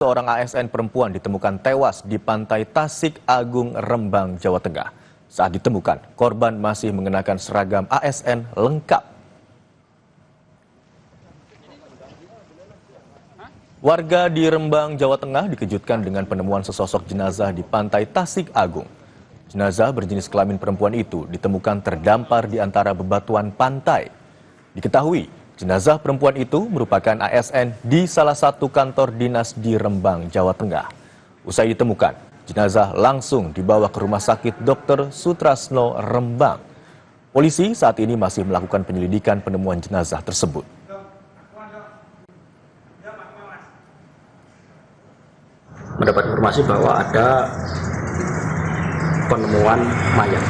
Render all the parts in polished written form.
Seorang ASN perempuan ditemukan tewas di pantai Tasik Agung, Rembang, Jawa Tengah. Saat ditemukan, korban masih mengenakan seragam ASN lengkap. Warga di Rembang, Jawa Tengah dikejutkan dengan penemuan sesosok jenazah di pantai Tasik Agung. Jenazah berjenis kelamin perempuan itu ditemukan terdampar di antara bebatuan pantai. Diketahui, jenazah perempuan itu merupakan ASN di salah satu kantor dinas di Rembang, Jawa Tengah. Usai ditemukan, jenazah langsung dibawa ke Rumah Sakit Dr. Sutrasno, Rembang. Polisi saat ini masih melakukan penyelidikan penemuan jenazah tersebut. Mendapat informasi bahwa ada penemuan mayat.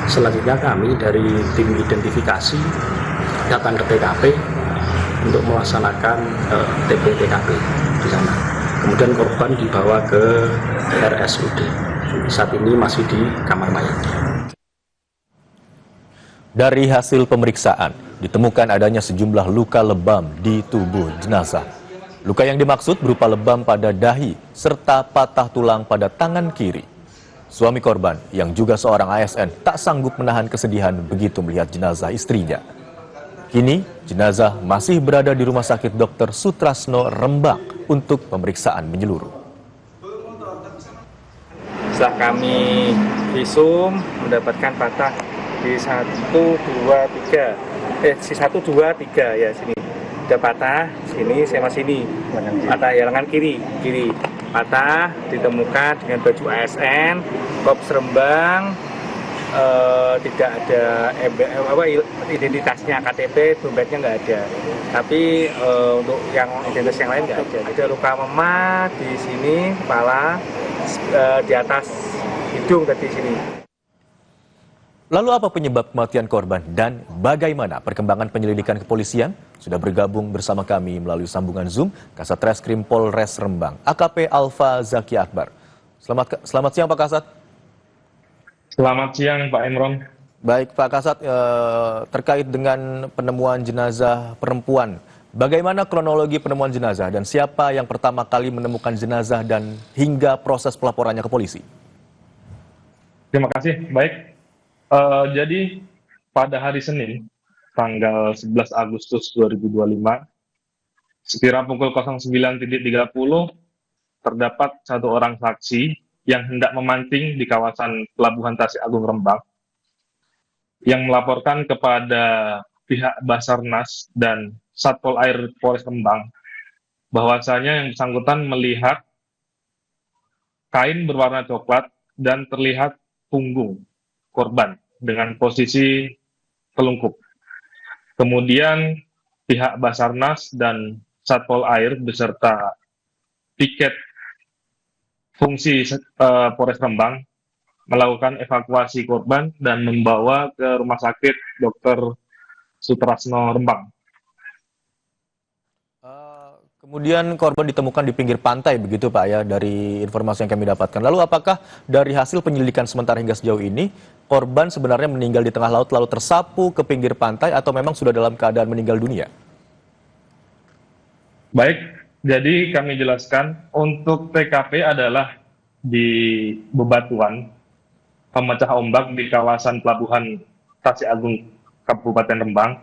Selanjutnya kami dari tim identifikasi datang ke TKP untuk melaksanakan TP-TKP di sana. Kemudian korban dibawa ke RSUD. Saat ini masih di kamar mayat. Dari hasil pemeriksaan, ditemukan adanya sejumlah luka lebam di tubuh jenazah. Luka yang dimaksud berupa lebam pada dahi serta patah tulang pada tangan kiri. Suami korban yang juga seorang ASN tak sanggup menahan kesedihan begitu melihat jenazah istrinya. Kini, jenazah masih berada di Rumah Sakit Dr. Sutrasno, Rembang untuk pemeriksaan menyeluruh. Setelah kami visum mendapatkan patah di 1, 2, 3, si 1, 2, 3 ya sini. Ada patah sini sama sini. Patah ya lengan kiri patah ditemukan dengan baju ASN, Korps Rembang. Tidak ada identitasnya, KTP, dompetnya nggak ada. Tapi untuk yang identitas yang lain nggak ada. Ada luka memar di sini, kepala, di atas hidung tadi sini. Lalu apa penyebab kematian korban dan bagaimana perkembangan penyelidikan kepolisian? Sudah bergabung bersama kami melalui sambungan Zoom Kasat Reskrim Polres Rembang, AKP Alfa Zaki Akbar. Selamat siang Pak Kasat. Selamat siang Pak Imron. Baik Pak Kasat, terkait dengan penemuan jenazah perempuan, bagaimana kronologi penemuan jenazah dan siapa yang pertama kali menemukan jenazah dan hingga proses pelaporannya ke polisi? Terima kasih. Baik, jadi pada hari Senin, tanggal 11 Agustus 2025, sekira pukul 09.30, terdapat satu orang saksi yang hendak memancing di kawasan Pelabuhan Tasik Agung, Rembang, yang melaporkan kepada pihak Basarnas dan Satpol Air Polres Rembang bahwasanya yang bersangkutan melihat kain berwarna coklat dan terlihat punggung korban dengan posisi telungkup. Kemudian pihak Basarnas dan Satpol Air beserta piket fungsi Polres Rembang melakukan evakuasi korban dan membawa ke Rumah Sakit Dr. Sutrasno, Rembang. Kemudian korban ditemukan di pinggir pantai begitu Pak ya, dari informasi yang kami dapatkan. Lalu apakah dari hasil penyelidikan sementara hingga sejauh ini korban sebenarnya meninggal di tengah laut lalu tersapu ke pinggir pantai atau memang sudah dalam keadaan meninggal dunia? Baik, jadi kami jelaskan untuk TKP adalah di bebatuan pemecah ombak di kawasan Pelabuhan Tasik Agung, Kabupaten Rembang.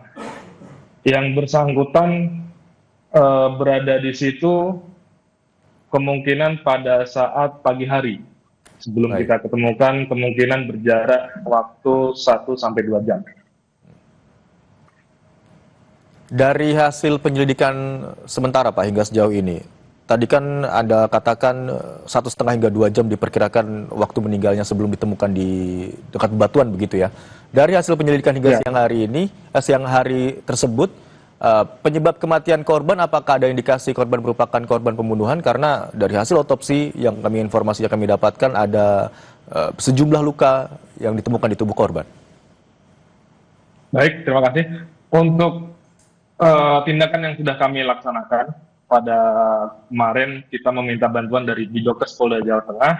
Yang bersangkutan berada di situ kemungkinan pada saat pagi hari. Sebelum kita ketemukan, kemungkinan berjarak waktu 1-2 jam. Dari hasil penyelidikan sementara Pak hingga sejauh ini, tadi kan Anda katakan 1,5 hingga 2 jam diperkirakan waktu meninggalnya sebelum ditemukan di dekat bebatuan begitu ya. Dari hasil penyelidikan hingga siang hari tersebut, penyebab kematian korban apakah ada indikasi korban merupakan korban pembunuhan? Karena dari hasil otopsi yang informasi yang kami dapatkan ada sejumlah luka yang ditemukan di tubuh korban. Baik, terima kasih. Untuk tindakan yang sudah kami laksanakan pada kemarin, kita meminta bantuan dari Bidokes Polda Jawa Tengah,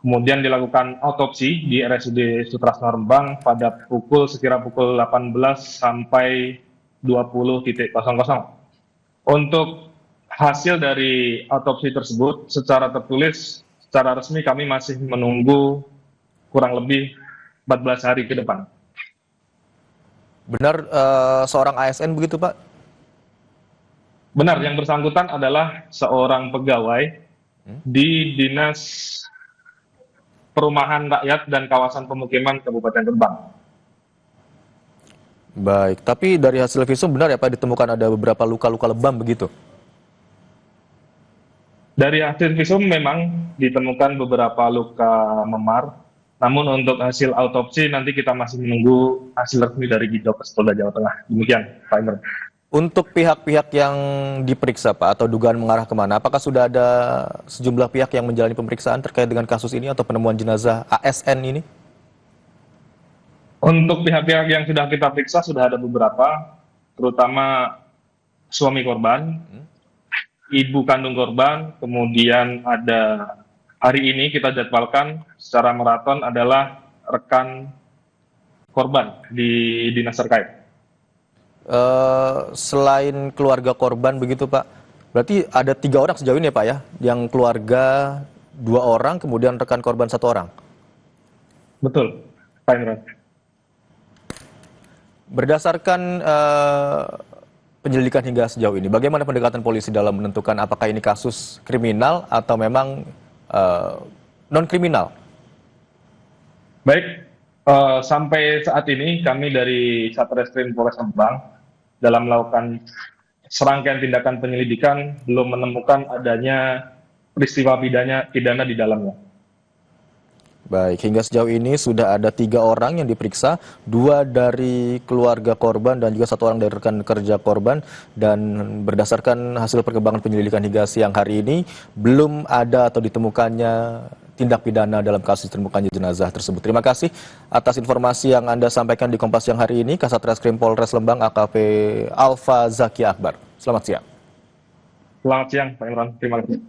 kemudian dilakukan autopsi di RSUD Sutrasno, Rembang pada sekira pukul 18 sampai 20.00. Untuk hasil dari autopsi tersebut secara tertulis, secara resmi kami masih menunggu kurang lebih 14 hari ke depan. Benar seorang ASN begitu, Pak? Benar, yang bersangkutan adalah seorang pegawai di Dinas Perumahan Rakyat dan Kawasan Pemukiman Kabupaten Rembang. Baik, tapi dari hasil visum benar ya Pak ditemukan ada beberapa luka-luka lebam begitu? Dari hasil visum memang ditemukan beberapa luka memar, namun untuk hasil autopsi nanti kita masih menunggu hasil resmi dari Bidokes Polda Jawa Tengah. Demikian, Pak Imran. Untuk pihak-pihak yang diperiksa Pak atau dugaan mengarah kemana, apakah sudah ada sejumlah pihak yang menjalani pemeriksaan terkait dengan kasus ini atau penemuan jenazah ASN ini? Untuk pihak-pihak yang sudah kita periksa sudah ada beberapa, terutama suami korban, ibu kandung korban, kemudian ada hari ini kita jadwalkan secara maraton adalah rekan korban di dinas terkait. Selain keluarga korban begitu Pak, berarti ada 3 orang sejauh ini ya Pak ya, yang keluarga 2 orang, kemudian rekan korban 1 orang? Betul, Pak Imran. Berdasarkan penyelidikan hingga sejauh ini, bagaimana pendekatan polisi dalam menentukan apakah ini kasus kriminal atau memang non-kriminal? Baik, sampai saat ini kami dari Satreskrim Polres Rembang dalam melakukan serangkaian tindakan penyelidikan belum menemukan adanya peristiwa pidana di dalamnya. Baik, hingga sejauh ini sudah ada 3 orang yang diperiksa, 2 dari keluarga korban dan juga 1 orang dari rekan kerja korban. Dan berdasarkan hasil perkembangan penyelidikan hingga siang hari ini, belum ada atau ditemukannya tindak pidana dalam kasus ditemukannya jenazah tersebut. Terima kasih atas informasi yang Anda sampaikan di Kompas Siang hari ini, Kasat Reskrim Polres Lembang AKP Alfa Zaki Akbar. Selamat siang. Selamat siang, Pak Imran. Terima kasih.